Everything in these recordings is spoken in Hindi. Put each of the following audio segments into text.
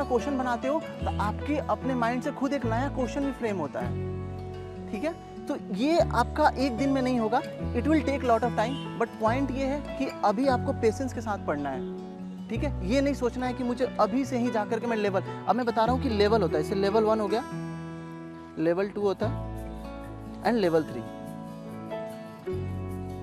क्वेश्चन बनाते हो तो आपके अपने माइंड से खुद एक नया क्वेश्चन भी फ्रेम होता है, ठीक है। तो ये आपका एक दिन में नहीं होगा, it will take lot of time, but point ये है कि अभी आपको पेशेंस के साथ पढ़ना है, ठीक है। ये नहीं सोचना है कि मुझे अभी से ही जाकर के मैं लेवल, अब मैं बता रहा हूँ कि लेवल होता है, जैसे लेवल 1 हो गया, लेवल 2 होता है एंड लेवल 3।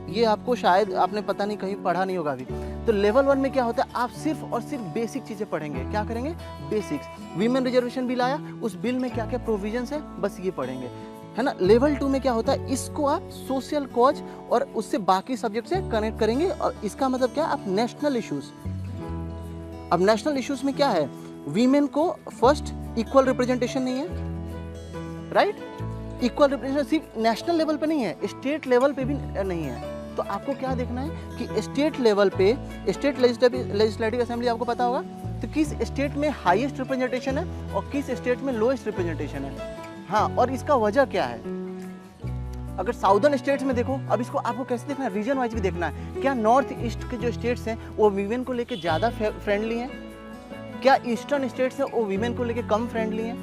ये आपको शायद आपने पता नहीं कहीं पढ़ा नहीं होगा अभी। तो लेवल 1 में क्या होता है, आप सिर्फ और सिर्फ बेसिक चीजें पढ़ेंगे। क्या करेंगे? बेसिक्स। वीमेन रिजर्वेशन बिल आया, उस बिल में क्या क्या प्रोविजंस है, बस ये पढ़ेंगे, है ना। लेवल 2 में क्या होता है, इसको आप सोशल कॉज और उससे बाकी सब्जेक्ट से कनेक्ट करेंगे। और इसका मतलब क्या, आप नेशनल इश्यूज। अब नेशनल इश्यूज में क्या है, वीमेन को फर्स्ट इक्वल रिप्रेजेंटेशन नहीं है, राइट। इक्वल रिप्रेजेंटेशन सिर्फ नेशनल लेवल पे नहीं है, स्टेट लेवल पे भी नहीं है। तो आपको क्या देखना है कि स्टेट लेवल पे, स्टेट लेजिस्लेटिव असेंबली आपको पता होगा, तो किस स्टेट में हाईएस्ट रिप्रेजेंटेशन है और किस स्टेट में लोएस्ट रिप्रेजेंटेशन है। हाँ, और इसका वजह क्या है। अगर साउदर्न स्टेट्स में देखो, अब इसको आपको कैसे देखना है, रीजन वाइज भी देखना है। क्या नॉर्थ ईस्ट के जो स्टेट्स हैं वो वीमेन को लेके ज़्यादा फ्रेंडली हैं, क्या ईस्टर्न स्टेट्स हैं वो वीमेन को लेके कम फ्रेंडली हैं।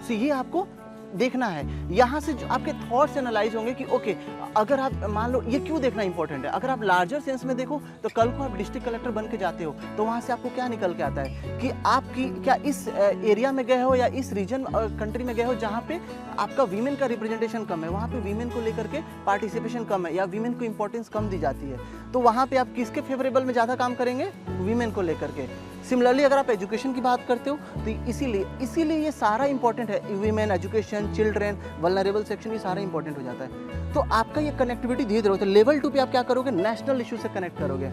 सो ये आपको देखना है। यहाँ से जो आपके थॉट्स एनालाइज होंगे कि ओके, अगर आप मान लो, ये क्यों देखना इंपॉर्टेंट है, अगर आप लार्जर सेंस में देखो तो कल को आप डिस्ट्रिक्ट कलेक्टर बन के जाते हो तो वहाँ से आपको क्या निकल के आता है कि आपकी क्या इस एरिया में गए हो या इस रीजन कंट्री में गए हो जहाँ पे आपका वीमेन का रिप्रेजेंटेशन कम है, वहाँ पे वीमेन को लेकर के पार्टिसिपेशन कम है या वीमेन को इंपॉर्टेंस कम दी जाती है, तो वहाँ पे आप किसके फेवरेबल में ज़्यादा काम करेंगे, वीमेन को लेकर के। सिमिलरली अगर आप एजुकेशन की बात करते हो तो इसीलिए ये सारा इंपॉर्टेंट है, women, education, children, vulnerable section, ये सारा इंपॉर्टेंट हो जाता है। तो आपका ये कनेक्टिविटी धीरे धीरे होता है। लेवल 2 पे आप क्या करोगे, नेशनल इशू से कनेक्ट करोगे।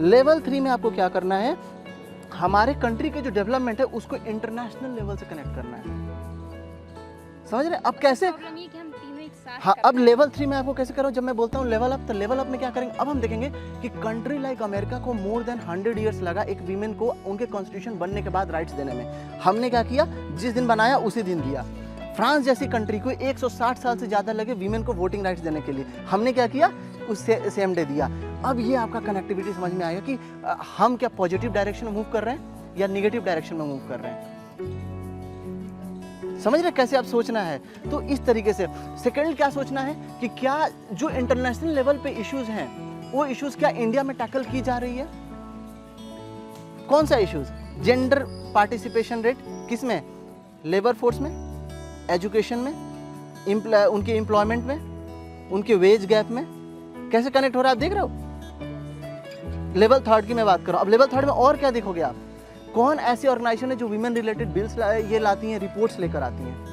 लेवल 3 में आपको क्या करना है, हमारे कंट्री के जो डेवलपमेंट है उसको इंटरनेशनल लेवल से कनेक्ट करना है। समझ रहे? अब कैसे, हाँ, अब लेवल 3 में आपको कैसे करो, जब मैं बोलता हूँ लेवल अप, तो लेवल अप में क्या करेंगे, अब हम देखेंगे कि कंट्री लाइक अमेरिका को मोर देन 100 ईयर्स लगा एक वीमेन को उनके कॉन्स्टिट्यूशन बनने के बाद राइट्स देने में। हमने क्या किया, जिस दिन बनाया उसी दिन दिया। फ्रांस जैसी कंट्री को 160 साल से ज़्यादा लगे वीमेन को वोटिंग राइट्स देने के लिए, हमने क्या किया, उससे सेम डे दिया। अब ये आपका कनेक्टिविटी समझ में आएगा कि हम क्या पॉजिटिव डायरेक्शन में मूव कर रहे हैं या निगेटिव डायरेक्शन में मूव कर रहे हैं। समझ रहे कैसे आप सोचना है। तो इस तरीके से सेकंड क्या सोचना है कि क्या जो इंटरनेशनल लेवल पे इश्यूज हैं वो इश्यूज क्या इंडिया में टैकल की जा रही है। कौन सा इश्यूज, जेंडर पार्टिसिपेशन रेट किसमें, लेबर फोर्स में, एजुकेशन में, उनके एम्प्लॉयमेंट में, उनके वेज गैप में, कैसे कनेक्ट हो रहा है आप देख रहे हो। लेवल 3 की मैं बात कर रहा हूँ। अब लेवल 3 में और क्या देखोगे आप, कौन ऐसी ऑर्गेनाइजेशन है जो वीमेन रिलेटेड बिल्स ये लाती हैं, रिपोर्ट्स लेकर आती हैं।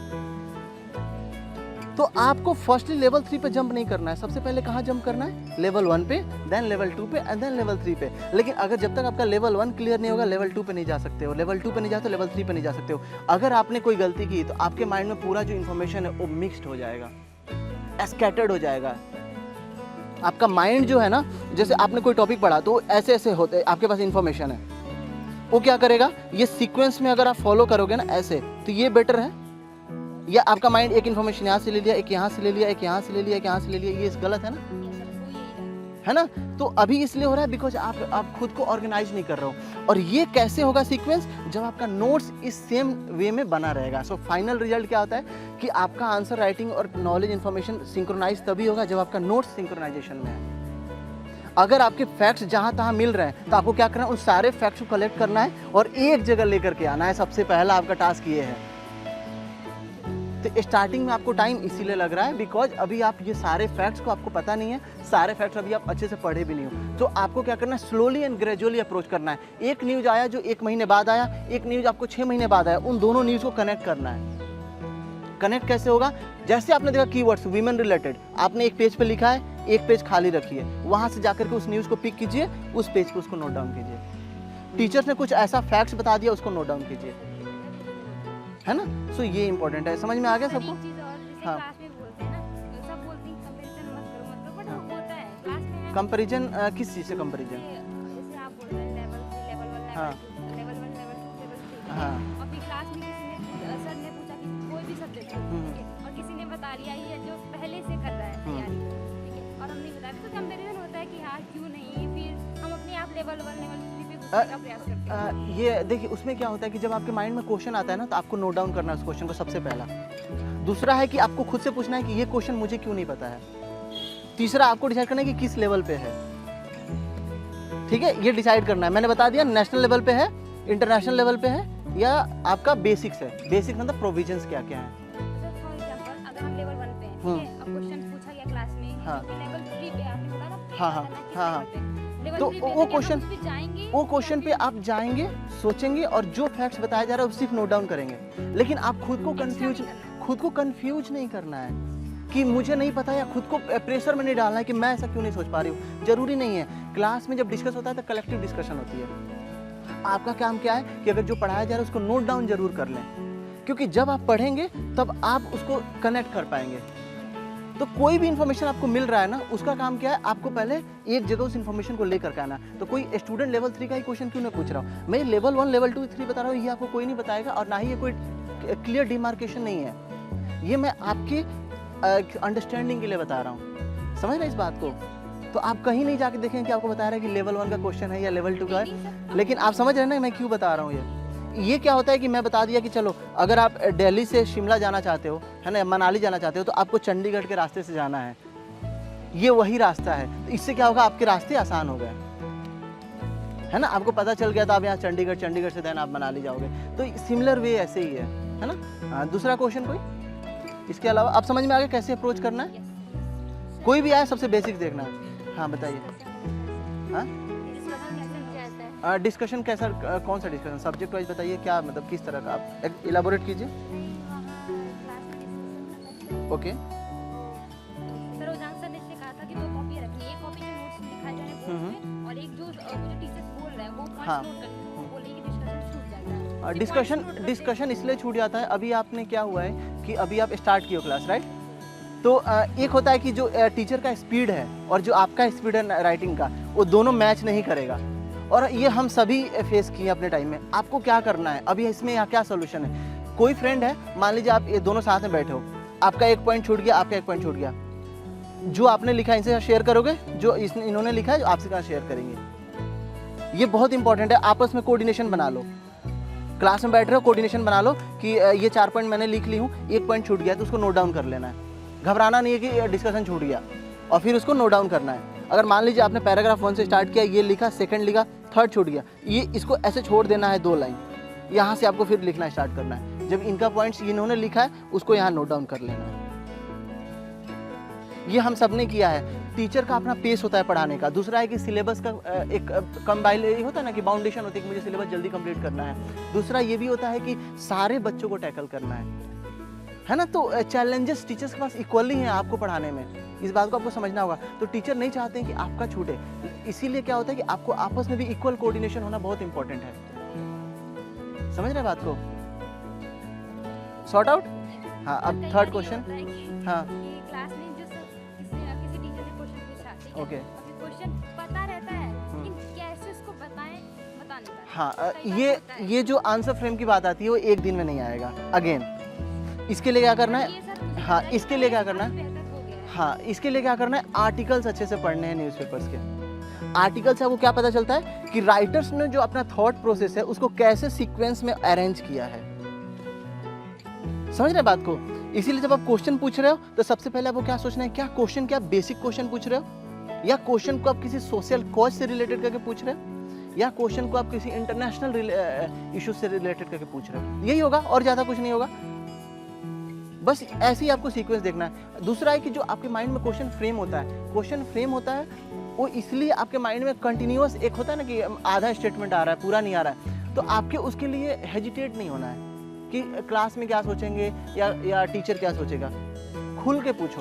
तो आपको फर्स्टली लेवल 3 पे जंप नहीं करना है, सबसे पहले कहाँ जंप करना है, लेवल 1 पे, देन लेवल 2 पे एंड देन लेवल 3 पे। लेकिन अगर जब तक आपका लेवल 1 क्लियर नहीं होगा, लेवल 2 पे नहीं जा सकते हो, लेवल 2 पे नहीं जाते, लेवल 3 पे नहीं जा सकते हो। अगर आपने कोई गलती की तो आपके माइंड में पूरा जो इन्फॉर्मेशन है वो मिक्स्ड हो जाएगा, स्कैटर्ड हो जाएगा। आपका माइंड जो है ना, जैसे आपने कोई टॉपिक पढ़ा तो ऐसे ऐसे होते, आपके पास इन्फॉर्मेशन है, वो क्या करेगा, ये सीक्वेंस में अगर आप फॉलो करोगे ना ऐसे, तो ये बेटर है। या आपका माइंड एक इन्फॉर्मेशन यहाँ से ले लिया, एक यहाँ से ले लिया, एक यहाँ से ले लिया, एक यहाँ से ले लिया, ये गलत है ना, है ना। तो अभी इसलिए हो रहा है बिकॉज आप खुद को ऑर्गेनाइज नहीं कर रहे हो। और ये कैसे होगा सीक्वेंस, जब आपका नोट्स इस सेम वे में बना रहेगा। सो फाइनल रिजल्ट क्या होता है कि आपका आंसर राइटिंग और नॉलेज इन्फॉर्मेशन सिंक्रोनाइज तभी होगा जब आपका नोट्स सिंक्रोनाइजेशन में है। अगर आपके फैक्ट्स जहाँ तहाँ मिल रहे हैं तो आपको क्या करना है, उन सारे फैक्ट्स को कलेक्ट करना है और एक जगह लेकर के आना है। सबसे पहला आपका टास्क ये है। तो स्टार्टिंग में आपको टाइम इसीलिए लग रहा है बिकॉज अभी आप ये सारे फैक्ट्स को आपको पता नहीं है, सारे फैक्ट्स अभी आप अच्छे से पढ़े भी नहीं हो। तो आपको क्या करना है, स्लोली एंड ग्रेजुअली अप्रोच करना है। एक न्यूज़ आया जो 1 महीने बाद आया, एक न्यूज़ आपको 6 महीने बाद आया, उन दोनों न्यूज़ को कनेक्ट करना है। कनेक्ट कैसे होगा, जैसे आपने देखा कीवर्ड्स वीमेन रिलेटेड, आपने एक पेज पे लिखा है, एक पेज खाली रखिए, वहां से जाकर के उस न्यूज़ को पिक कीजिए, उस पेज को उसको नोट डाउन कीजिए। टीचर्स ने कुछ ऐसा फैक्ट्स बता दिया, उसको नोट डाउन कीजिए, है ना। सो ये इंपॉर्टेंट है, समझ में आ गया सबको। हाँ, कंपैरिजन किस चीज़ से कंपैरिजन, हाँ हाँ। अपनी क्लास में किसी ने सर ने पूछा कि कोई भी सब्जेक्ट हो, ठीक है, और किसी ने बता लिया ये जो पहले से कर रहा है तैयारी, ठीक है, और हम नहीं बताया तो कंपैरिजन होता है कि हाँ क्यों नहीं, फिर हम अपने आप लेवल 1 लेवल 3 पे कुछ करने का प्रयास करते हैं। ये देखिए उसमें क्या होता है कि जब आपके माइंड में क्वेश्चन आता है ना तो आपको नोट डाउन करना है उस क्वेश्चन को सबसे पहला। दूसरा है कि आपको खुद से पूछना है कि ये क्वेश्चन मुझे क्यों नहीं पता है। तीसरा आपको डिसाइड करना है कि किस लेवल पे है, ठीक है, ये डिसाइड करना है। मैंने बता दिया नेशनल लेवल पे है, इंटरनेशनल लेवल पे है, या आपका बेसिक्स है। बेसिक मतलब प्रोविजंस क्या क्या है। फॉर एग्जांपल अगर हम लेवल 1 पे हैं, ठीक है, अब क्वेश्चन पूछा गया क्लास में, हाँ। कि लेवल 3 पे आपने बोला ना, हाँ, हाँ, हाँ, हाँ। लेवल तो 3 पे वो क्या क्वेश्चन हम उस पे जाएंगे, वो क्वेश्चन पे आप जाएंगे, सोचेंगे और जो फैक्ट्स बताया जा रहा है वो सिर्फ नोट डाउन करेंगे। लेकिन आप खुद को कंफ्यूज नहीं करना है कि मुझे नहीं पता, या खुद को प्रेशर में नहीं डालना है कि मैं ऐसा क्यों नहीं सोच पा रही हूँ। जरूरी नहीं है। क्लास में जब डिस्कस होता है तो कलेक्टिव डिस्कशन होती है। आपका काम क्या है कि अगर जो पढ़ाया जा रहा है उसको नोट डाउन जरूर कर लें, क्योंकि जब आप पढ़ेंगे तब आप उसको कनेक्ट कर पाएंगे। तो कोई भी इन्फॉर्मेशन आपको मिल रहा है ना, उसका काम क्या है, आपको पहले एक जगह उस इन्फॉर्मेशन को लेकर के आना। तो कोई स्टूडेंट लेवल 3 का ही क्वेश्चन क्यों नहीं पूछ रहा हूँ, मैं लेवल 1 लेवल 2 3 बता रहा हूँ, ये आपको कोई नहीं बताएगा, और ना ही ये कोई क्लियर डिमार्केशन नहीं है। ये मैं आपकी अंडरस्टैंडिंग के लिए बता रहा हूँ, समझ रहे इस बात को। तो आप कहीं नहीं जाके देखें कि आपको बता रहा है कि लेवल 1 का क्वेश्चन है या लेवल 2 का है, लेकिन आप समझ रहे हैं ना मैं क्यों बता रहा हूँ। ये क्या होता है कि मैं बता दिया कि चलो अगर आप दिल्ली से शिमला जाना चाहते हो, है ना, मनाली जाना चाहते हो, तो आपको चंडीगढ़ के रास्ते से जाना है, ये वही रास्ता है। तो इससे क्या होगा, आपके रास्ते आसान हो गए, है ना, आपको पता चल गया तो आप यहाँ चंडीगढ़ से देन आप मनाली जाओगे। तो सिमिलर वे ऐसे ही है ना। हाँ, दूसरा क्वेश्चन कोई इसके अलावा आप समझ में आ गया कैसे अप्रोच करना है। कोई भी आए सबसे बेसिक देखना है। हाँ बताइए। हाँ डिस्कशन कैसा, कौन सा डिस्कशन, सब्जेक्ट वाइज बताइए, क्या मतलब किस तरह का, आप इलाबोरेट कीजिए। ओके। सर रोजान सर ने इससे कहा था कि 2 कॉपी रखनी है, एक कॉपी में नोट्स लिखा जाए बोर्ड पे, और एक जो टीचर्स बोल रहे हैं वो पॉइंट्स हाँ। नोट करनी है, वो बोले कि डिस्कशन छूट जाता है। डिस्कशन इसलिए छूट जाता है, अभी आपने क्या हुआ है कि अभी आप स्टार्ट किए क्लास, राइट। तो एक होता है कि जो टीचर का स्पीड है और जो आपका स्पीड है राइटिंग का, वो दोनों मैच नहीं करेगा, और ये हम सभी फेस किए अपने टाइम में। आपको क्या करना है अभी, इसमें यहाँ क्या सोल्यूशन है। कोई फ्रेंड है, मान लीजिए आप ये दोनों साथ में बैठे हो, आपका एक पॉइंट छूट गया, आपका एक पॉइंट छूट गया, जो आपने लिखा है इनसे शेयर करोगे, जो इन्होंने लिखा है आपसे कहाँ शेयर करेंगे। ये बहुत इंपॉर्टेंट है, आपस में कोऑर्डिनेशन बना लो। क्लास में बैठ रहे हो, कोऑर्डिनेशन बना लो कि ये 4 पॉइंट मैंने लिख ली हूँ, एक पॉइंट छूट गया तो उसको नोट डाउन कर लेना है। घबराना नहीं है कि डिस्कशन छूट गया, और फिर उसको नोट डाउन करना है। अगर मान लीजिए आपने पैराग्राफ 1 से स्टार्ट किया, ये लिखा, सेकंड लिखा, थर्ड छूट गया, ये इसको ऐसे छोड़ देना है 2 लाइन, यहाँ से आपको फिर लिखना स्टार्ट करना है। जब इनका पॉइंट्स इन्होंने लिखा है उसको यहाँ नोट डाउन कर लेना है। ये हम सब ने किया है। टीचर का अपना पेस होता है पढ़ाने का। दूसरा है कि सिलेबस का एक कंबाइल होता है ना कि बाउंडेशन होती है कि मुझे सिलेबस जल्दी कंप्लीट करना है। दूसरा ये भी होता है कि सारे बच्चों को टैकल करना है ना। तो चैलेंजेस टीचर्स के पास इक्वली हैं आपको पढ़ाने में, इस बात को आपको समझना होगा। तो टीचर नहीं चाहते हैं कि आपका छूटे, इसीलिए क्या होता है कि आपको आपस में भी इक्वल कोऑर्डिनेशन होना बहुत इंपॉर्टेंट है। समझ रहे बात को? Sort out. हाँ, अब थर्ड क्वेश्चन। हाँ क्लास में जो किसी टीचर ने क्वेश्चन पूछा, ठीक है, ओके। क्वेश्चन पता रहता है लेकिन कैसे उसको बताएं बता नहीं पाते। हाँ, ये जो आंसर फ्रेम की बात आती है वो एक दिन में नहीं आएगा। अगेन इसके लिए क्या करना है? हाँ, इसके लिए क्या करना है? हाँ, इसके लिए क्या करना है? आर्टिकल्स अच्छे से पढ़ने हैं न्यूज़पेपर्स के। आर्टिकल से आपको क्या पता चलता है कि राइटर्स ने जो अपना थॉट प्रोसेस है उसको कैसे सीक्वेंस में अरेंज किया है। समझ रहे बात को? इसीलिए जब आप क्वेश्चन पूछ रहे हो तो सबसे पहले आपको क्या सोचना है, क्या क्वेश्चन, क्या बेसिक क्वेश्चन पूछ रहे हो, या क्वेश्चन को आप किसी सोशल कॉज से रिलेटेड करके पूछ रहे हो, या क्वेश्चन को आप किसी इंटरनेशनल इशू से रिलेटेड करके पूछ रहे हो। यही होगा और ज्यादा कुछ नहीं होगा। बस ऐसे ही आपको सीक्वेंस देखना है। दूसरा है कि जो आपके माइंड में क्वेश्चन फ्रेम होता है, क्वेश्चन फ्रेम होता है वो इसलिए आपके माइंड में कंटिन्यूअस, एक होता है ना कि आधा स्टेटमेंट आ रहा है, पूरा नहीं आ रहा है, तो आपके उसके लिए हेजिटेट नहीं होना है कि क्लास में क्या सोचेंगे या टीचर क्या सोचेगा। खुल के पूछो,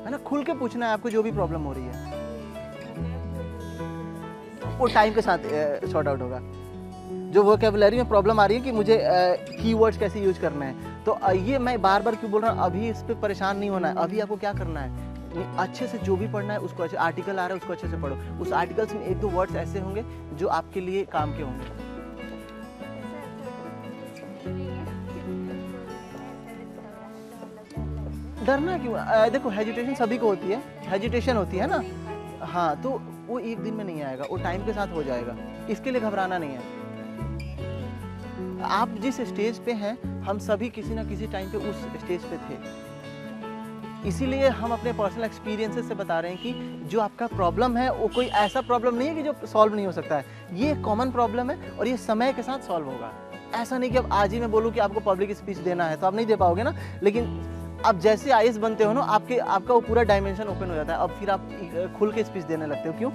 है ना, खुल के पूछना है आपको जो भी प्रॉब्लम हो रही है, वो टाइम के साथ सॉर्ट आउट होगा। जो वोकैबुलरी में प्रॉब्लम आ रही है कि मुझे कीवर्ड्स कैसे यूज करना है, तो ये मैं बार बार क्यों बोल रहा हूँ, अभी इस पर परेशान नहीं होना है। अभी आपको क्या करना है, अच्छे से जो भी पढ़ना है उसको अच्छे, आर्टिकल आ रहा है उसको अच्छे से पढ़ो। उस आर्टिकल्स में 1-2 वर्ड्स ऐसे होंगे जो आपके लिए काम के होंगे। डरना क्यों? देखो हेजिटेशन सभी को होती है, हेजिटेशन होती है ना, हाँ, तो वो एक दिन में नहीं आएगा, वो टाइम के साथ हो जाएगा, इसके लिए घबराना नहीं है। आप जिस स्टेज पे हैं, हम सभी किसी ना किसी टाइम पे उस स्टेज पे थे, इसीलिए हम अपने पर्सनल एक्सपीरियंसेस से बता रहे हैं कि जो आपका प्रॉब्लम है वो कोई ऐसा प्रॉब्लम नहीं है कि जो सॉल्व नहीं हो सकता है, ये एक कॉमन प्रॉब्लम है और ये समय के साथ सॉल्व होगा। ऐसा नहीं कि अब आज ही मैं बोलूँ कि आपको पब्लिक स्पीच देना है तो आप नहीं दे पाओगे ना, लेकिन आप जैसे आईएएस बनते हो ना, आपका वो पूरा डायमेंशन ओपन हो जाता है, अब फिर आप खुल के स्पीच देने लगते हो। क्यों?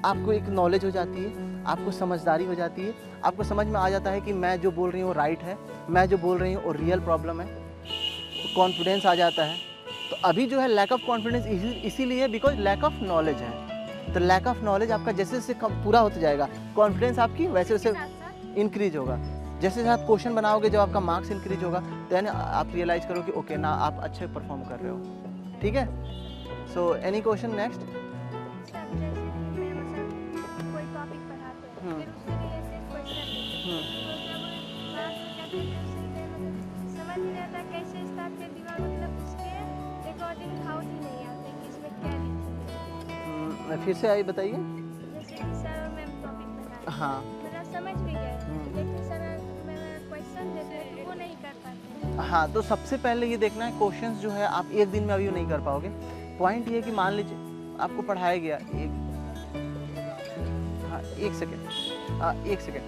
आपको एक नॉलेज हो जाती है, आपको समझदारी हो जाती है, आपको समझ में आ जाता है कि मैं जो बोल रही हूँ वो राइट है, मैं जो बोल रही हूँ वो रियल प्रॉब्लम है, कॉन्फिडेंस आ जाता है। तो अभी जो है लैक ऑफ कॉन्फिडेंस इसीलिए बिकॉज लैक ऑफ नॉलेज है। तो लैक ऑफ नॉलेज आपका जैसे जैसे पूरा होता जाएगा, कॉन्फिडेंस आपकी वैसे वैसे इंक्रीज होगा। जैसे जैसे आप क्वेश्चन बनाओगे, जब आपका मार्क्स इंक्रीज होगा, देन आप रियलाइज करो कि ओके ना, आप अच्छे परफॉर्म कर रहे हो। ठीक है? So any question next? कोई टॉपिक पढ़ाते हैं, फिर उसके लिए ऐसे क्वेश्चन समझ नहीं आता कैसे स्टार्ट कर दिमाग, मतलब उसके अकॉर्डिंग थाउट ही नहीं आते कि इसमें क्या लिखें। फिर से आई बताइए। जैसे कि सर और मैम टॉपिक बता रहे हैं, हाँ मतलब समझ भी गए, लेकिन सर मैम क्वेश्चन देते हैं तो वो नहीं कर पाते। हाँ, तो सबसे पहले ये देखना है, क्वेश्चंस जो है आप एक दिन में अभी नहीं कर पाओगे। पॉइंट ये है कि मान लीजिए आपको पढ़ाया गया एक सेकेंड।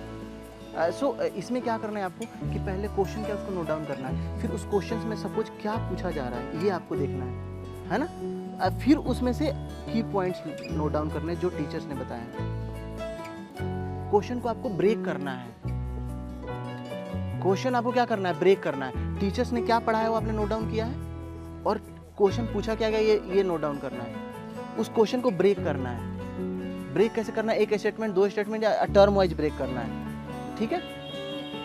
सो इसमें क्या करना है आपको कि पहले क्वेश्चन क्या उसको नोट डाउन करना है, फिर उस क्वेश्चन में सपोज क्या पूछा जा रहा है ये आपको देखना है ना। फिर उसमें से की पॉइंट्स नोट डाउन करने जो टीचर्स ने बताया। क्वेश्चन को आपको ब्रेक करना है, क्वेश्चन आपको क्या करना है, ब्रेक करना है। टीचर्स ने क्या पढ़ाया वो आपने नोट डाउन किया है, और क्वेश्चन पूछा क्या गया ये नोट डाउन करना है। उस क्वेश्चन को ब्रेक करना है। ब्रेक कैसे करना है? एक स्टेटमेंट, दो स्टेटमेंट या टर्म वाइज ब्रेक करना है। ठीक है?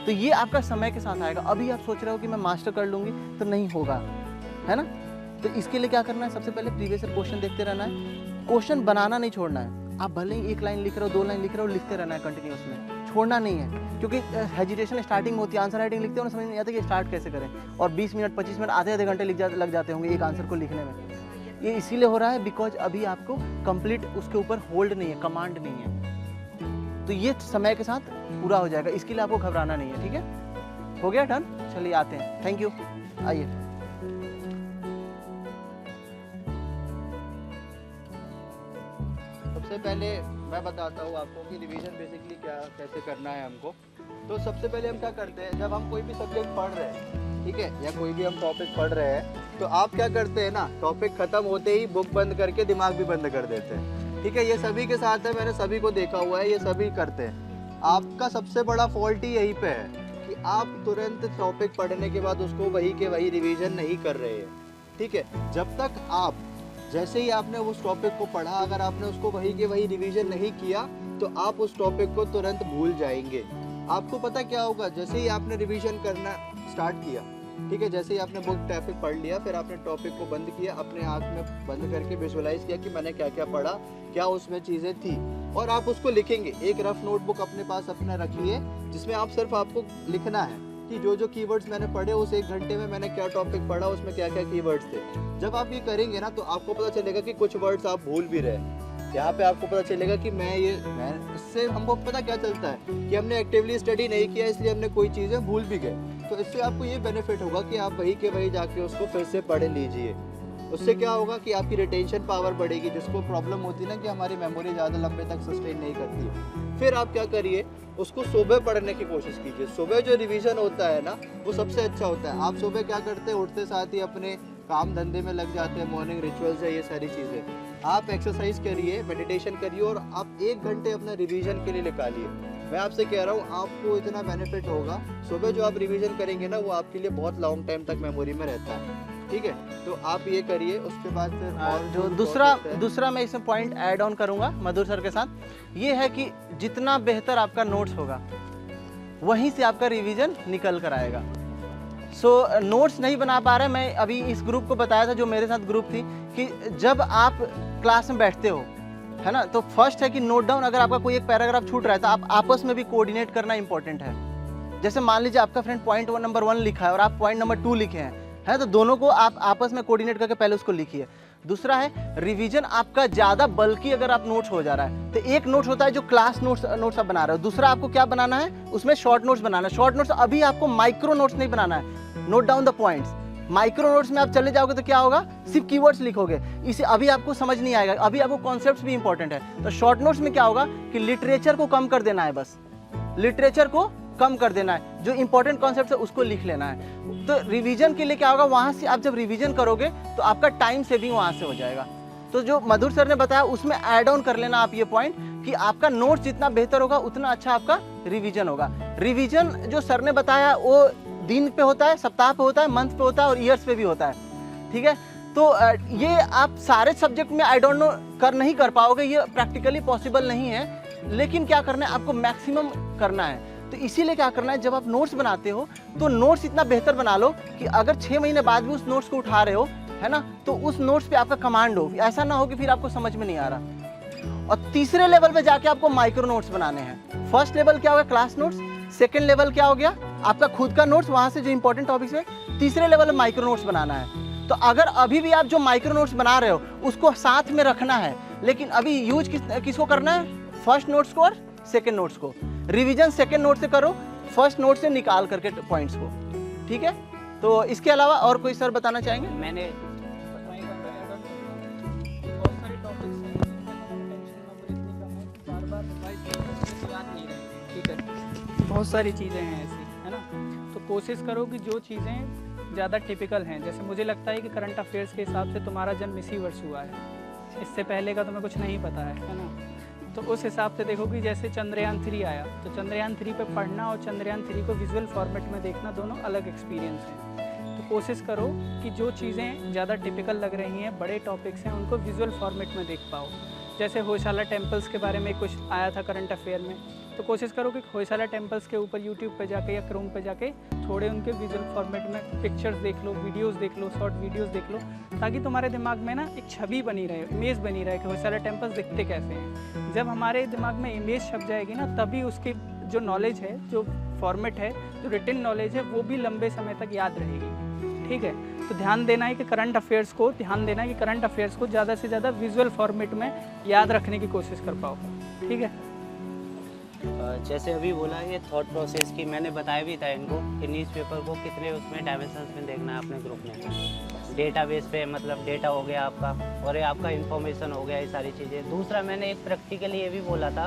तो ये आपका समय के साथ आएगा। अभी आप सोच रहे हो कि मैं मास्टर कर लूंगी, तो नहीं होगा, है ना। तो इसके लिए क्या करना है, सबसे पहले प्रीवियस ईयर क्वेश्चन देखते रहना है, क्वेश्चन बनाना नहीं छोड़ना है। आप भले ही एक लाइन लिख रहे हो, दो लाइन लिख रहे हो, लिखते रहना है कंटिन्यूस में, छोड़ना नहीं है। क्योंकि हेजिटेशन स्टार्टिंग में होती है, आंसर राइटिंग लिखते हो ना, समझ नहीं आता कि स्टार्ट कैसे करें, और 20 मिनट 25 मिनट आधे घंटे लग जाते होंगे एक आंसर को लिखने में। ये इसीलिए हो रहा है बिकॉज अभी आपको कंप्लीट उसके ऊपर होल्ड नहीं है, कमांड नहीं है। तो ये समय के साथ पूरा हो जाएगा, इसके लिए आपको घबराना नहीं है। ठीक है? हो गया डन? चलिए आते हैं। Thank you. आइए। सबसे पहले मैं बताता हूँ आपको कि रिवीजन बेसिकली क्या कैसे करना है हमको। तो सबसे पहले हम क्या करते हैं, जब हम कोई भी सब्जेक्ट पढ़ रहे हैं, ठीक है, या कोई भी हम टॉपिक पढ़ रहे हैं, तो आप क्या करते हैं ना, टॉपिक खत्म होते ही बुक बंद करके दिमाग भी बंद कर देते हैं। ठीक है? ये सभी के साथ है, मैंने सभी को देखा हुआ है, ये सभी करते हैं। आपका सबसे बड़ा फॉल्ट ही यहीं पे है कि आप तुरंत टॉपिक पढ़ने के बाद उसको वही के वही रिवीजन नहीं कर रहे हैं। ठीक है? जब तक आप जैसे ही आपने उस टॉपिक को पढ़ा, अगर आपने उसको वही के वही रिवीजन नहीं किया, तो आप उस टॉपिक को तुरंत भूल जाएंगे। आपको पता क्या होगा, जैसे ही आपने रिवीजन करना स्टार्ट किया, ठीक है, जैसे ही आपने बुक टॉपिक पढ़ लिया, फिर आपने टॉपिक को बंद किया, अपने आँख में बंद करके विजुअलाइज किया कि मैंने क्या क्या पढ़ा, क्या उसमें चीज़ें थी, और आप उसको लिखेंगे। एक रफ नोटबुक अपने पास अपना रखिए, जिसमें आप सिर्फ आपको लिखना है कि जो जो कीवर्ड्स मैंने पढ़े उस एक घंटे में मैंने क्या टॉपिक पढ़ा, उसमें क्या क्या कीवर्ड्स थे। जब आप ये करेंगे ना, तो आपको पता चलेगा कि कुछ वर्ड्स आप भूल भी रहे हैं। यहाँ पे आपको पता चलेगा कि मैं इससे हमको पता क्या चलता है कि हमने एक्टिवली स्टडी नहीं किया, इसलिए हमने कोई चीज़ें भूल भी गए। तो इससे आपको ये बेनिफिट होगा कि आप वही के वही जाके उसको फिर से पढ़ लीजिए। उससे क्या होगा कि आपकी रिटेंशन पावर बढ़ेगी, जिसको प्रॉब्लम होती है ना कि हमारी मेमोरी ज़्यादा लंबे तक सस्टेन नहीं करती है। फिर आप क्या करिए, उसको सुबह पढ़ने की कोशिश कीजिए। सुबह जो रिवीजन होता है ना, वो सबसे अच्छा होता है। आप सुबह क्या करते हैं, उठते साथ ही अपने काम धंधे में लग जाते हैं, मॉर्निंग रिचुअल्स है, ये सारी चीज़ें। आप एक्सरसाइज करिए, मेडिटेशन करिए, और आप 1 घंटे अपना रिवीजन के लिए निकालिए। मैं आपसे कह रहा हूँ, आपको इतना बेनिफिट होगा। सुबह जो आप रिवीजन करेंगे ना, वो आपके लिए बहुत लॉन्ग टाइम तक मेमोरी में रहता है। ठीक है? तो आप ये करिए। उसके बाद फिर और जो दूसरा मैं इसमें पॉइंट ऐड ऑन करूंगा मधुर सर के साथ, ये है कि जितना बेहतर आपका नोट्स होगा, वहीं से आपका रिवीजन निकल कर आएगा। नोट्स नहीं बना पा रहे, मैं अभी इस ग्रुप को बताया था जो मेरे साथ ग्रुप थी, कि जब आप क्लास में बैठते हो, है ना, तो फर्स्ट है कि नोट डाउन। अगर आपका कोई एक पैराग्राफ छूट रहा है तो आप आपस में भी कोऑर्डिनेट करना इंपॉर्टेंट है। जैसे मान लीजिए आपका फ्रेंड पॉइंट नंबर 1 लिखा है और आप पॉइंट नंबर 2 लिखे हैं, है, तो दोनों को आप आपस में कोऑर्डिनेट करके पहले उसको लिखिए। दूसरा है रिवीजन आपका ज़्यादा बल्कि अगर आप नोट्स हो जा रहा है तो एक नोट्स होता है जो क्लास नोट्स आप बना रहे हो, दूसरा आपको क्या बनाना है उसमें शॉर्ट नोट्स बनाना है। शॉर्ट नोट्स अभी आपको माइक्रो नोट्स नहीं बनाना है, note down the points. Micro notes में आप चले जाओगे तो क्या होगा, सिर्फ कीवर्ड्स लिखोगे, इसे अभी आपको समझ नहीं आएगा, अभी आपको कॉन्सेप्ट्स भी इंपॉर्टेंट है। तो शॉर्ट नोट्स में क्या होगा कि लिटरेचर को कम कर देना है, बस लिटरेचर को कम कर देना है, जो इंपॉर्टेंट कॉन्सेप्ट है उसको लिख लेना है। तो रिवीजन के लिए क्या होगा, वहाँ से आप जब रिवीजन करोगे तो आपका टाइम सेविंग वहाँ से हो जाएगा। तो जो मधुर सर ने बताया उसमें ऐड ऑन कर लेना आप ये पॉइंट कि आपका नोट्स जितना बेहतर होगा उतना अच्छा आपका रिवीजन होगा। रिवीजन जो सर ने बताया वो दिन पे होता है, सप्ताह पे होता है, मंथ पे होता है और ईयर्स पे भी होता है, ठीक है। तो ये आप सारे सब्जेक्ट में आई डोंट नो नहीं कर पाओगे, ये प्रैक्टिकली पॉसिबल नहीं है, लेकिन क्या करना है आपको मैक्सिमम करना है। तो इसीलिए क्या करना है, जब आप नोट्स बनाते हो तो नोट्स इतना बेहतर बना लो कि अगर 6 महीने बाद भी उस नोट्स को उठा रहे हो, है ना, तो उस नोट्स पे आपका कमांड हो, ऐसा ना हो कि फिर आपको समझ में नहीं आ रहा। और तीसरे लेवल पे जाके आपको माइक्रो नोट्स बनाने हैं। फर्स्ट लेवल क्या हो गया, क्लास नोट्स। सेकेंड लेवल क्या हो गया, आपका खुद का नोट्स, वहाँ से जो इंपॉर्टेंट टॉपिक्स है। तीसरे लेवल में माइक्रो नोट्स बनाना है। तो अगर अभी भी आप जो माइक्रो नोट्स बना रहे हो उसको साथ में रखना है, लेकिन अभी यूज किसको करना है, फर्स्ट नोट्स को और सेकेंड नोट्स को। रिवीजन सेकेंड नोट से करो, फर्स्ट नोट से निकाल करके पॉइंट्स को, ठीक है। तो इसके अलावा और कोई सर बताना चाहेंगे? मैंने बहुत सारे टॉपिक्स हैं, टेंशन नंबर इतनी कम है, बार-बार रिवाइज याद नहीं रहे, ठीक है। बहुत सारी चीज़ें हैं ऐसी, है ना। तो कोशिश करो कि जो चीज़ें ज़्यादा टिपिकल हैं, जैसे मुझे लगता है कि करंट अफेयर्स के हिसाब से तुम्हारा जन्म इसी वर्ष हुआ है, इससे पहले का तुम्हें कुछ नहीं पता है ना। तो उस हिसाब से देखो कि जैसे चंद्रयान 3 आया, तो चंद्रयान 3 पे पढ़ना और चंद्रयान 3 को विजुअल फॉर्मेट में देखना दोनों अलग एक्सपीरियंस हैं। तो कोशिश करो कि जो चीज़ें ज़्यादा टिपिकल लग रही हैं, बड़े टॉपिक्स हैं, उनको विजुअल फॉर्मेट में देख पाओ। जैसे होयसाला टेम्पल्स के बारे में कुछ आया था करंट अफेयर में, तो कोशिश करो कि होयसाला टेम्पल्स के ऊपर यूट्यूब पे जाके या क्रोम पे जाके थोड़े उनके विजुअल फॉर्मेट में पिक्चर्स देख लो, वीडियोस देख लो, शॉर्ट वीडियोस देख लो, ताकि तुम्हारे दिमाग में ना एक छवि बनी रहे, इमेज बनी रहे कि होयसाला टेम्पल्स दिखते कैसे हैं। जब हमारे दिमाग में इमेज छप जाएगी ना, तभी उसकी जो नॉलेज है, जो फॉर्मेट है, जो रिटन नॉलेज है, वो भी लंबे समय तक याद रहेगी, ठीक है। तो ध्यान देना है कि करंट अफेयर्स को ज़्यादा से ज़्यादा विजुअल फॉर्मेट में याद रखने की कोशिश कर पाओ, ठीक है। जैसे अभी बोला ये थॉट प्रोसेस की, मैंने बताया भी था इनको कि न्यूज़पेपर को कितने उसमें डायमेंशंस में देखना है अपने ग्रुप में। डेटाबेस पे मतलब डेटा हो गया आपका, और ये आपका इंफॉर्मेशन हो गया, ये सारी चीज़ें। दूसरा मैंने एक प्रैक्टिकली ये भी बोला था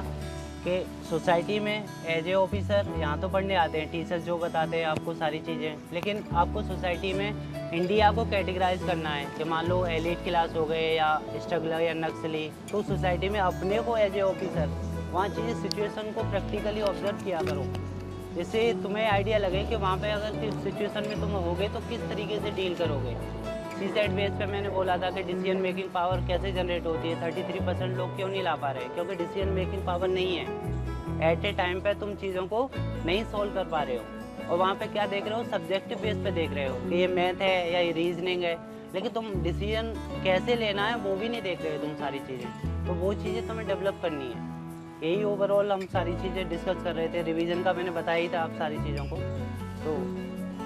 कि सोसाइटी में एज ए ऑफिसर यहाँ तो पढ़ने आते हैं, टीचर्स जो बताते हैं आपको सारी चीज़ें, लेकिन आपको सोसाइटी में इंडिया को कैटेगराइज करना है कि मान लो एलिट क्लास हो गए या स्ट्रगलर या नक्सली, तो सोसाइटी में अपने को एज ए ऑफिसर वहाँ चीज़ें सिचुएशन को प्रैक्टिकली ऑब्जर्व किया करो, जिससे तुम्हें आइडिया लगे कि वहाँ पे अगर किस सिचुएशन में तुम होगे तो किस तरीके से डील करोगे। सीसेट बेस पे मैंने बोला था कि डिसीजन मेकिंग पावर कैसे जनरेट होती है। 33% लोग क्यों नहीं ला पा रहे, क्योंकि डिसीजन मेकिंग पावर नहीं है। एट ए टाइम पे तुम चीज़ों को नहीं सॉल्व कर पा रहे हो, और वहाँ पे क्या देख रहे हो, सब्जेक्टिव बेस पे देख रहे हो कि ये मैथ है या ये रीजनिंग है, लेकिन तुम डिसीजन कैसे लेना है वो भी नहीं देख रहे हो तुम सारी चीज़ें। तो वो चीज़ें तुम्हें डेवलप करनी है। यही ओवरऑल हम सारी चीज़ें डिस्कस कर रहे थे। रिवीजन का मैंने बताया ही था आप सारी चीज़ों को, तो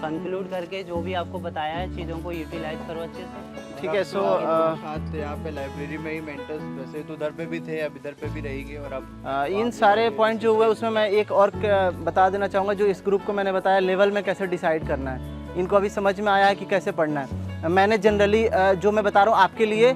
कंक्लूड करके जो भी आपको बताया है चीज़ों को यूटिलाइज करो अच्छे से, ठीक है। सो साथ थे यहाँ पे लाइब्रेरी में ही मेंटर्स, वैसे तो उधर पे भी थे, अब इधर पे भी रहेंगे। और अब इन सारे पॉइंट जो हुए उसमें मैं एक और बता देना चाहूँगा, जो इस ग्रुप को मैंने बताया लेवल में कैसे डिसाइड करना है, इनको अभी समझ में आया है कि कैसे पढ़ना है। मैंने जनरली जो मैं बता रहा हूँ आपके लिए।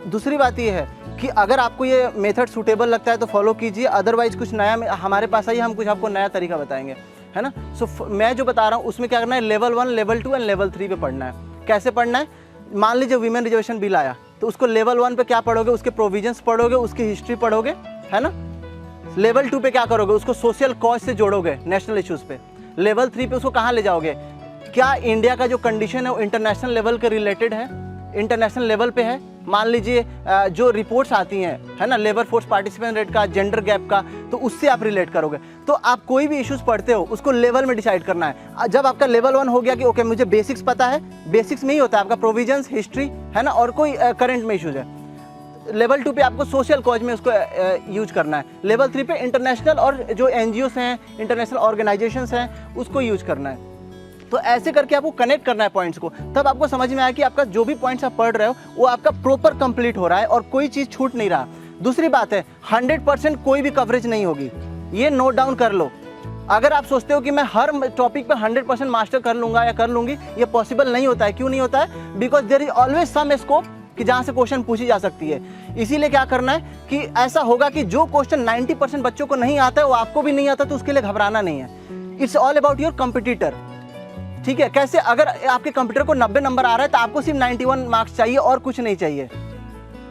दूसरी बात ये है कि अगर आपको ये मेथड सूटेबल लगता है तो फॉलो कीजिए, अदरवाइज कुछ नया हमारे पास आई, हम कुछ आपको नया तरीका बताएंगे, है ना। सो मैं जो बता रहा हूँ उसमें क्या करना है, लेवल 1, लेवल 2 एंड लेवल 3 पे पढ़ना है। कैसे पढ़ना है, मान लीजिए वीमेन रिजर्वेशन बिल आया तो उसको लेवल 1 पे क्या पढ़ोगे, उसके प्रोविजंस पढ़ोगे, उसकी हिस्ट्री पढ़ोगे, है ना। लेवल 2 पे क्या करोगे, उसको सोशल कॉज से जोड़ोगे, नेशनल इश्यूज़ पे। लेवल 3 पे उसको कहाँ ले जाओगे, क्या इंडिया का जो कंडीशन है वो इंटरनेशनल लेवल के रिलेटेड है, इंटरनेशनल लेवल पे है। मान लीजिए जो रिपोर्ट्स आती हैं, है ना, लेबर फोर्स पार्टिसिपेशन रेट का, जेंडर गैप का, तो उससे आप रिलेट करोगे। तो आप कोई भी इश्यूज पढ़ते हो उसको लेवल में डिसाइड करना है। जब आपका लेवल 1 हो गया कि ओके मुझे बेसिक्स पता है, बेसिक्स में ही होता है आपका प्रोविजंस, हिस्ट्री, है ना, और कोई करंट में इश्यूज है। लेवल 2 पे आपको सोशल कॉज में उसको यूज करना है। लेवल 3 पे इंटरनेशनल और जो NGOs हैं, इंटरनेशनल ऑर्गेनाइजेशंस हैं, उसको यूज करना है। तो ऐसे करके आपको कनेक्ट करना है पॉइंट्स को, तब आपको समझ में आया कि आपका जो भी पॉइंट्स आप पढ़ रहे हो वो आपका प्रॉपर कंप्लीट हो रहा है और कोई चीज़ छूट नहीं रहा। दूसरी बात है 100% कोई भी कवरेज नहीं होगी, ये नोट डाउन कर लो। अगर आप सोचते हो कि मैं हर टॉपिक पे 100% मास्टर कर लूँगा या कर लूँगी, ये पॉसिबल नहीं होता है। क्यों नहीं होता है? Because there is always some scope कि जहाँ से क्वेश्चन पूछी जा सकती है। इसीलिए क्या करना है कि ऐसा होगा कि जो क्वेश्चन 90% बच्चों को नहीं आता है वो आपको भी नहीं आता, तो उसके लिए घबराना नहीं है। It's all about your competitor. ठीक है, कैसे? अगर आपके कंप्यूटर को 90 नंबर आ रहा है तो आपको सिर्फ 91 मार्क्स चाहिए और कुछ नहीं चाहिए।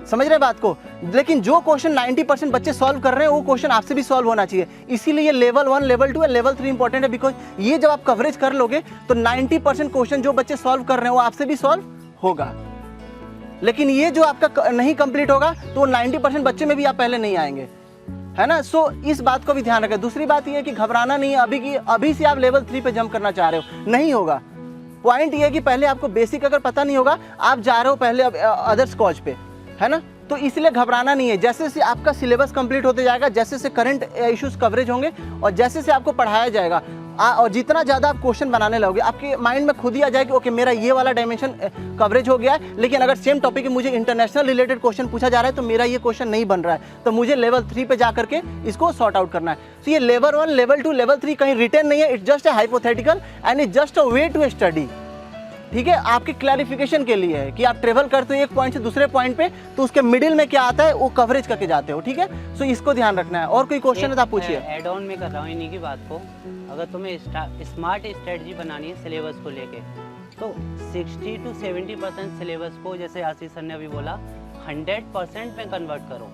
समझ रहे बात को? लेकिन जो क्वेश्चन 90% बच्चे सॉल्व कर रहे हैं वो क्वेश्चन आपसे भी सॉल्व होना चाहिए। इसीलिए लेवल 1, लेवल 2 और लेवल 3 इंपॉर्टेंट है। बिकॉज ये जब आप कवरेज कर लोगे तो 90% क्वेश्चन जो बच्चे सॉल्व कर रहे हैं वो आपसे भी सॉल्व होगा। लेकिन ये जो आपका नहीं कंप्लीट होगा तो 90% बच्चे में भी आप पहले नहीं आएंगे, है ना। सो इस बात को भी ध्यान रखें। दूसरी बात ये है कि घबराना नहीं है। अभी से आप लेवल 3 पे जंप करना चाह रहे हो, नहीं होगा। पॉइंट ये है कि पहले आपको बेसिक अगर पता नहीं होगा, आप जा रहे हो पहले अदर्स कॉज पे, है ना। तो इसलिए घबराना नहीं है। जैसे जैसे आपका सिलेबस कंप्लीट होते जाएगा, जैसे जैसे करंट इश्यूज कवरेज होंगे और जैसे जैसे आपको पढ़ाया जाएगा और जितना ज़्यादा आप क्वेश्चन बनाने लगोगे, आपके माइंड में खुद ही आ जाएगा ओके मेरा ये वाला डायमेंशन कवरेज हो गया है, लेकिन अगर सेम टॉपिक में मुझे इंटरनेशनल रिलेटेड क्वेश्चन पूछा जा रहा है तो मेरा ये क्वेश्चन नहीं बन रहा है, तो मुझे लेवल 3 पे जा करके इसको सॉर्ट आउट करना है। तो ये लेवल 1, लेवल 2, लेवल 3 कहीं रिटर्न नहीं है। It's just a hypothetical and it's just a way to study. ठीक है, आपके क्लैरिफिकेशन के लिए है कि आप ट्रेवल करते हो एक पॉइंट से दूसरे पॉइंट पे, तो उसके मिडिल में क्या आता है वो कवरेज करके जाते हो। ठीक है, सो इसको ध्यान रखना है। और कोई क्वेश्चन है तो आप पूछिए। ऐड ऑन में कर रहा हूँ इन्हीं की बात को। अगर तुम्हें स्मार्ट स्ट्रेटजी बनानी है सिलेबस को लेके, तो 60 to 70% सिलेबस को, जैसे आशीष सर ने अभी बोला, 100% में कन्वर्ट करो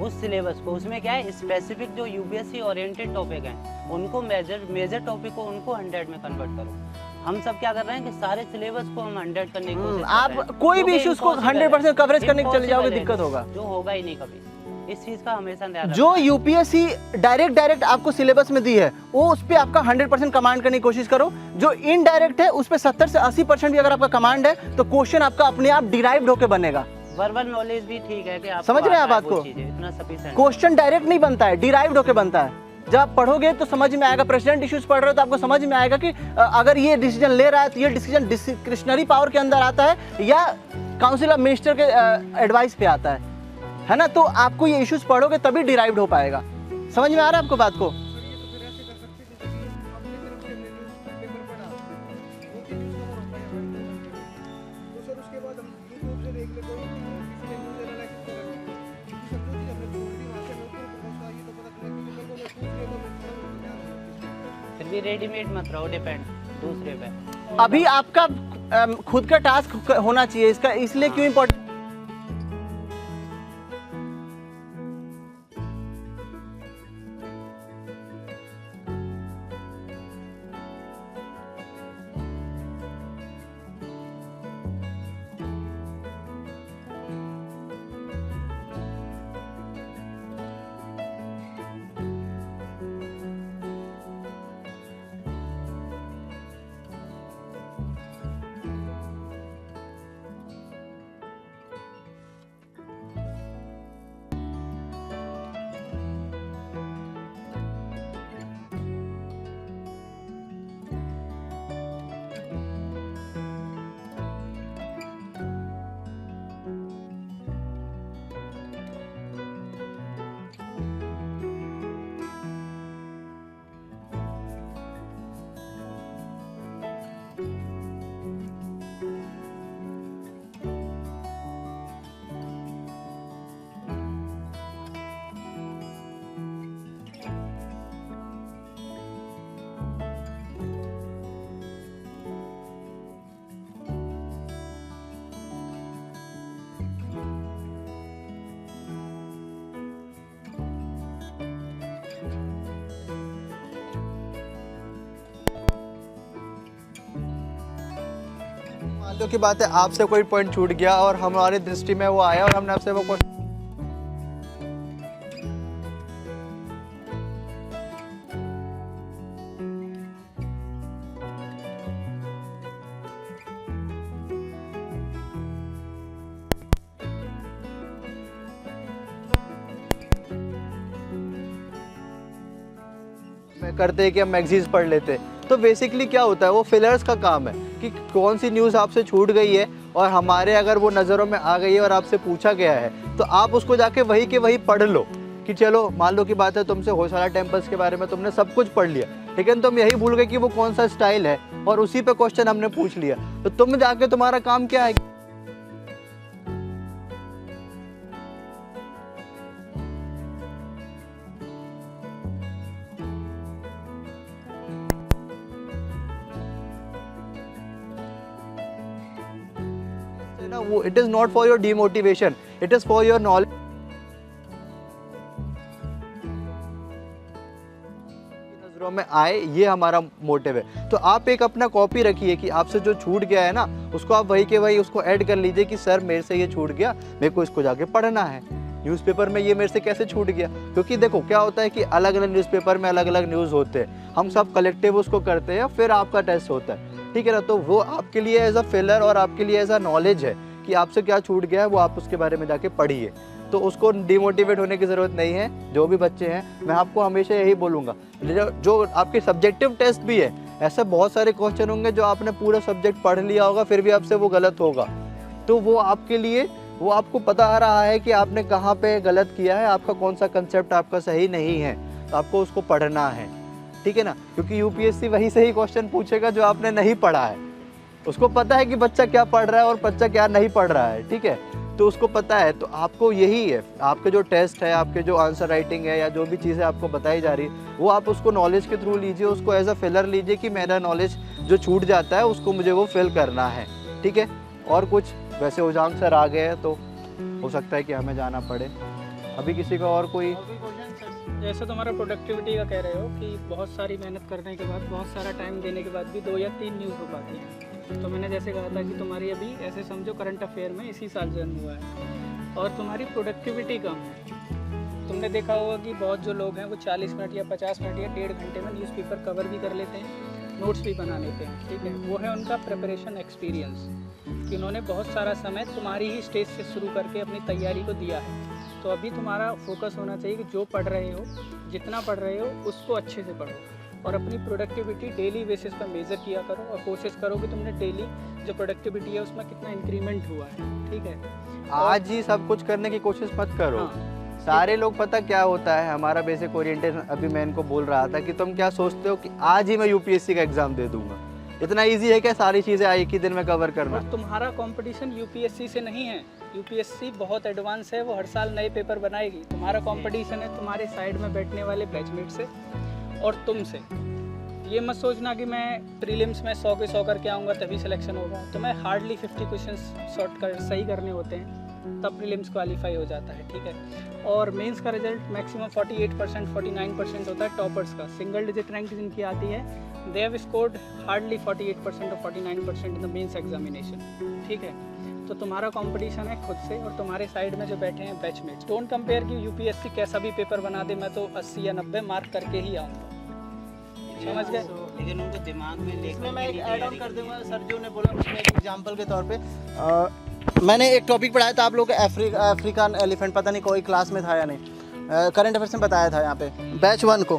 उस सिलेबस को। उसमें क्या है, स्पेसिफिक जो यूपीएससी ओरिएंटेड टॉपिक हैं उनको, मेजर टॉपिक को उनको 100 में कन्वर्ट करो। हम सब क्या कर रहे हैं कि सारे सिलेबस को हम 100 करने की कोशिश कर रहे हैं। आप कोई भी इश्यूज को 100% कवरेज करने के चले जाओगे, दिक्कत होगा, जो होगा ही नहीं कभी। इस चीज का हमेशा ध्यान रखना। जो यूपीएससी डायरेक्ट आपको सिलेबस में दी है वो उस पे आपका 100% कमांड करने की कोशिश करो। जो इनडायरेक्ट है उस पे 70 से 80% भी अगर आपका कमांड है तो क्वेश्चन आपका अपने आप डिराइव्ड होकर बनेगा। वर्बल नॉलेज भी ठीक है कि आप समझ रहे हैं आप बात को? इतना सफिशिएंट। क्वेश्चन डायरेक्ट नहीं बनता है, डिराइव्ड होकर बनता है। जब आप पढ़ोगे तो समझ में आएगा। प्रेसिडेंट इश्यूज पढ़ रहे हो तो आपको समझ में आएगा कि अगर ये डिसीजन ले रहा है तो ये डिसीजन डिस्क्रिशनरी पावर के अंदर आता है या काउंसिल ऑफ मिनिस्टर के एडवाइस पे आता है ना। तो आपको ये इश्यूज पढ़ोगे तभी डिराइव्ड हो पाएगा। समझ में आ रहा है आपको बात को? फिर भी रेडीमेड मत रहो, डिपेंड दूसरे पे। अभी आपका खुद का टास्क होना चाहिए इसका, इसलिए क्यों इम्पोर्टेंट। मान लो की बात है आपसे कोई पॉइंट छूट गया और हमारी दृष्टि में वो आया और हमने आपसे वो करते हैं कि हम मैगजीन्स पढ़ लेते। तो बेसिकली क्या होता है, वो फिलर्स का काम है कि कौन सी न्यूज़ आपसे छूट गई है और हमारे अगर वो नज़रों में आ गई है और आपसे पूछा गया है तो आप उसको जाके वही के वही पढ़ लो कि चलो मान लो की बात है तुमसे होयसाला टेम्पल्स के बारे में तुमने सब कुछ पढ़ लिया, लेकिन तुम यही भूल गए कि वो कौन सा स्टाइल है और उसी पे क्वेश्चन हमने पूछ लिया, तो तुम जाके तुम्हारा काम क्या है? वो it is not for your demotivation, it is for your knowledge. नजरों में आए, ये हमारा मोटिव है। तो आप एक अपना कॉपी रखिए कि आपसे जो छूट गया है ना उसको आप वही के वही उसको ऐड कर लीजिए कि सर मेरे से ये छूट गया, मेरे को इसको जाके पढ़ना है। न्यूज़पेपर में ये मेरे से कैसे छूट गया, क्योंकि देखो क्या होता है कि अलग अलग न्यूज़पेपर में अलग अलग न्यूज़ होते हैं, हम सब कलेक्टिव उसको करते हैं, फिर आपका टेस्ट होता है, ठीक है ना। तो वो आपके लिए एज अ फिलर और आपके लिए एज अ नॉलेज है कि आपसे क्या छूट गया है, वो आप उसके बारे में जाके पढ़िए। तो उसको डिमोटिवेट होने की ज़रूरत नहीं है। जो भी बच्चे हैं मैं आपको हमेशा यही बोलूँगा, जो आपके सब्जेक्टिव टेस्ट भी है, ऐसे बहुत सारे क्वेश्चन होंगे जो आपने पूरा सब्जेक्ट पढ़ लिया होगा फिर भी आपसे वो गलत होगा, तो वो आपके लिए, वो आपको पता आ रहा है कि आपने कहाँ पे गलत किया है, आपका कौन सा कंसेप्ट आपका सही नहीं है, तो आपको उसको पढ़ना है, ठीक है ना। क्योंकि यूपीएससी वही सही क्वेश्चन पूछेगा जो आपने नहीं पढ़ा है। उसको पता है कि बच्चा क्या पढ़ रहा है और बच्चा क्या नहीं पढ़ रहा है, ठीक है, तो उसको पता है। तो आपको यही है, आपके जो टेस्ट है, आपके जो आंसर राइटिंग है या जो भी चीज़ें आपको बताई जा रही है, वो आप उसको नॉलेज के थ्रू लीजिए, उसको एज अ फिलर लीजिए कि मेरा नॉलेज जो छूट जाता है उसको मुझे वो फिल करना है, ठीक है। और कुछ वैसे उजांग सर आ गए हैं तो हो सकता है कि हमें जाना पड़े। अभी किसी का और कोई जैसे तुम्हारा प्रोडक्टिविटी का कह रहे हो कि बहुत सारी मेहनत करने के बाद, बहुत सारा टाइम देने के बाद भी 2 या 3 न्यूज़ हो पाती हैं। तो मैंने जैसे कहा था कि तुम्हारी अभी ऐसे समझो करंट अफेयर में इसी साल जन्म हुआ है और तुम्हारी प्रोडक्टिविटी कम है। तुमने देखा होगा कि बहुत जो लोग हैं वो 40 मिनट या 50 मिनट या 1.5 घंटे में न्यूज़पेपर कवर भी कर लेते हैं, नोट्स भी बना लेते हैं, ठीक है। वो है उनका प्रिपरेशन एक्सपीरियंस कि उन्होंने बहुत सारा समय तुम्हारी ही स्टेज से शुरू करके अपनी तैयारी को दिया है। तो अभी तुम्हारा फोकस होना चाहिए कि जो पढ़ रहे हो, जितना पढ़ रहे हो उसको अच्छे से पढ़ो और अपनी प्रोडक्टिविटी डेली बेसिस पर मेज़र किया करो और कोशिश करो कि तुमने डेली जो प्रोडक्टिविटी है उसमें कितना इंक्रीमेंट हुआ है, ठीक है। आज ही सब कुछ करने की कोशिश मत करो। हाँ। सारे लोग, पता क्या होता है, हमारा बेसिक ओरिएंटेशन, अभी मैं इनको बोल रहा था कि तुम क्या सोचते हो कि आज ही मैं यूपीएससी का एग्जाम दे दूंगा, इतना इजी है क्या सारी चीज़ें एक ही दिन में कवर करना। और तुम्हारा कंपटीशन यूपीएससी से नहीं है, यूपीएससी बहुत एडवांस है, वो हर साल नए पेपर बनाएगी। तुम्हारा कंपटीशन है तुम्हारे साइड में बैठने वाले बैचमेट से और तुमसे। ये मत सोचना कि मैं प्रीलिम्स में 100 के 100 करके आऊँगा तभी सिलेक्शन होगा। तुम्हें हार्डली 50 क्वेश्चन सही करने होते हैं तब प्रीलिम्स क्वालिफाई हो जाता है, ठीक है। और मेंस का रिजल्ट मैक्सिमम 48% 49% होता है टॉपर्स का। सिंगल डिजिट रैंक जिनकी आती है दे हैव स्कोर्ड हार्डली 48% और 49% इन द मेंस एग्जामिनेशन, ठीक है। तो तुम्हारा कंपटीशन है खुद से और तुम्हारे साइड में जो बैठे हैं बैचमेट्स। डोंट कंपेयर कि यूपीएससी कैसा भी पेपर बना दे मैं तो 80 या 90 मार्क करके ही आऊँगा, समझ गए। लेकिन उनको दिमाग में लेकर इसमें मैं एक ऐड ऑन कर दूंगा, सर जो ने बोला उसमें एक एग्जांपल के तौर पे मैंने एक टॉपिक पढ़ाया था आप लोग को, अफ्रीकन एलिफेंट, पता नहीं कोई क्लास में था या नहीं, करंट अफेयर्स में बताया था यहाँ पे बैच 1 को।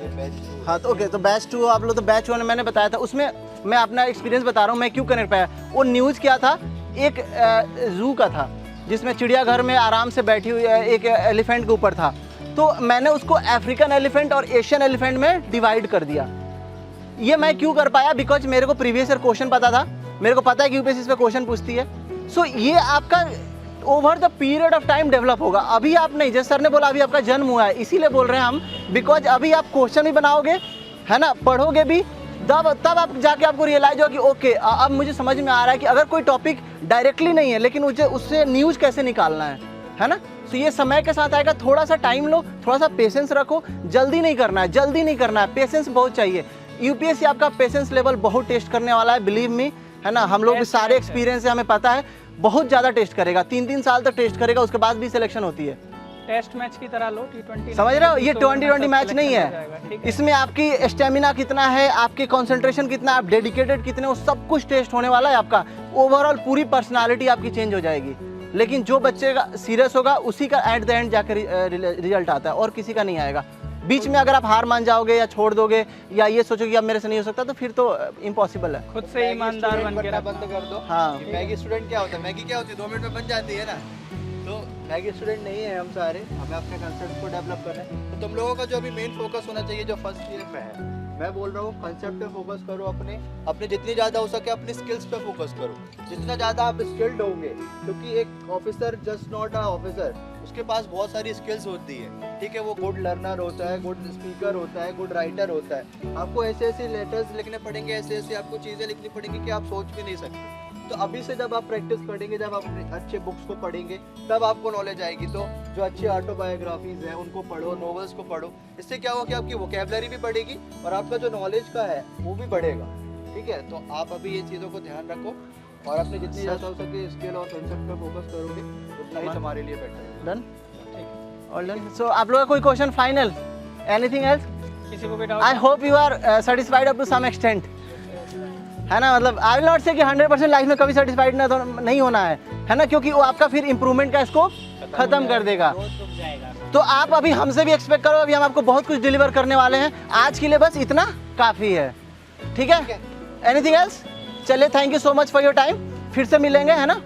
हाँ तो ओके, तो बैच 2 आप लोग, तो बैच 1 मैंने बताया था, उसमें मैं अपना एक्सपीरियंस बता रहा हूँ मैं क्यों कनेक्ट पाया। वो न्यूज़ क्या था, एक जू का था जिसमें चिड़ियाघर में आराम से बैठी हुई एक एलिफेंट के ऊपर था, तो मैंने उसको अफ्रीकन एलिफेंट और एशियन एलिफेंट में डिवाइड कर दिया। ये मैं क्यों कर पाया, बिकॉज मेरे को प्रीवियस ईयर क्वेश्चन पता था, मेरे को पता है कि यूपीएससी इस पे क्वेश्चन पूछती है। सो ये आपका over the period of time develop होगा। अभी आप नहीं, जैसे सर ने बोला अभी आपका जन्म हुआ है, इसीलिए बोल रहे हैं हम, बिकॉज अभी आप क्वेश्चन भी बनाओगे, है ना, पढ़ोगे भी, तब आप जाके आपको रियलाइज हो कि ओके अब मुझे समझ में आ रहा है कि अगर कोई टॉपिक डायरेक्टली नहीं है लेकिन उससे न्यूज़ कैसे निकालना है ना। तो ये समय के साथ आएगा, थोड़ा सा टाइम लो, थोड़ा सा पेशेंस रखो, जल्दी नहीं करना है, जल्दी नहीं करना है, पेशेंस बहुत चाहिए। यूपीएससी आपका पेशेंस लेवल बहुत टेस्ट करने वाला है, बिलीव मी, है ना। हम लोग भी सारे एक्सपीरियंस से हमें पता है, बहुत ज़्यादा टेस्ट करेगा, 3-3 साल तक टेस्ट करेगा, उसके बाद भी सिलेक्शन होती है। टेस्ट मैच की तरह लो, T20 समझ रहे हो, ये 20-20 मैच नहीं है, है। इसमें आपकी स्टेमिना कितना है, आपकी कंसंट्रेशन कितना, आप डेडिकेटेड कितने हो, सब कुछ टेस्ट होने वाला है आपका। ओवरऑल पूरी पर्सनालिटी आपकी चेंज हो जाएगी। लेकिन जो बच्चे का सीरियस होगा उसी का एट द एंड जाकर रिजल्ट आता है और किसी का नहीं आएगा। बीच में अगर आप हार मान जाओगे या छोड़ दोगे या ये सोचोगे कि अब मेरे से नहीं हो सकता, तो फिर तो इम्पॉसिबल है। खुद से ईमानदार बन के बनना रखना। बंद कर दो। हाँ। कि मैगी स्टूडेंट क्या होता है, मैगी क्या होती है 2 मिनट में बन जाती है ना। तो मैगी स्टूडेंट नहीं है हम सारे, हमें अपने कंसेप्ट को डेवलप करना है। तो तुम लोगों का जो अभी मेन फोकस होना चाहिए जो फर्स्ट ईयर पे है, मैं बोल रहा हूँ कंसेप्ट पे फोकस करो, अपने जितनी ज़्यादा हो सके अपनी स्किल्स पे फोकस करो। जितना ज़्यादा आप स्किल्ड होंगे, क्योंकि एक officer just not a officer, उसके पास बहुत सारी स्किल्स होती है, ठीक है। वो गुड लर्नर होता है, गुड स्पीकर होता है, गुड राइटर होता है। आपको ऐसे ऐसे लेटर्स लिखने पड़ेंगे, ऐसे ऐसे आपको चीज़ें लिखनी पड़ेंगी कि आप सोच भी नहीं सकते। तो अभी से जब आप प्रैक्टिस करेंगे, जब आप अच्छे बुक्स को पढ़ेंगे, तब आपको नॉलेज आएगी। तो जो अच्छी ऑटोबायोग्राफीज हैं उनको पढ़ो, नॉवेल्स को पढ़ो। इससे क्या होगा कि आपकी वोकेबलरी भी बढ़ेगी और आपका जो नॉलेज का है वो भी बढ़ेगा, ठीक है। तो आप अभी ये चीज़ों को ध्यान रखो और अपने जितनी ज़्यादा हो सके स्किल और कंसेप्ट पे फोकस करोगे उतना ही तुम्हारे लिए बेटर है। Done, all done. सो आप लोगों का कोई क्वेश्चन फाइनल, एनीथिंग एल्स? किसी को भी doubt? I hope you are satisfied up to some extent, है ना। मतलब आई विल नॉट से कि 100% लाइफ में कभी सेटिस्फाइड ना तो नहीं होना है ना, क्योंकि वो आपका फिर इम्प्रूवमेंट का इसको खत्म कर देगा। तो आप अभी हमसे भी एक्सपेक्ट करो, अभी हम आपको बहुत कुछ डिलीवर करने वाले हैं। आज के लिए बस इतना काफ़ी है, ठीक है। Anything else? चलिए, thank you so much for your time, फिर से मिलेंगे, है ना।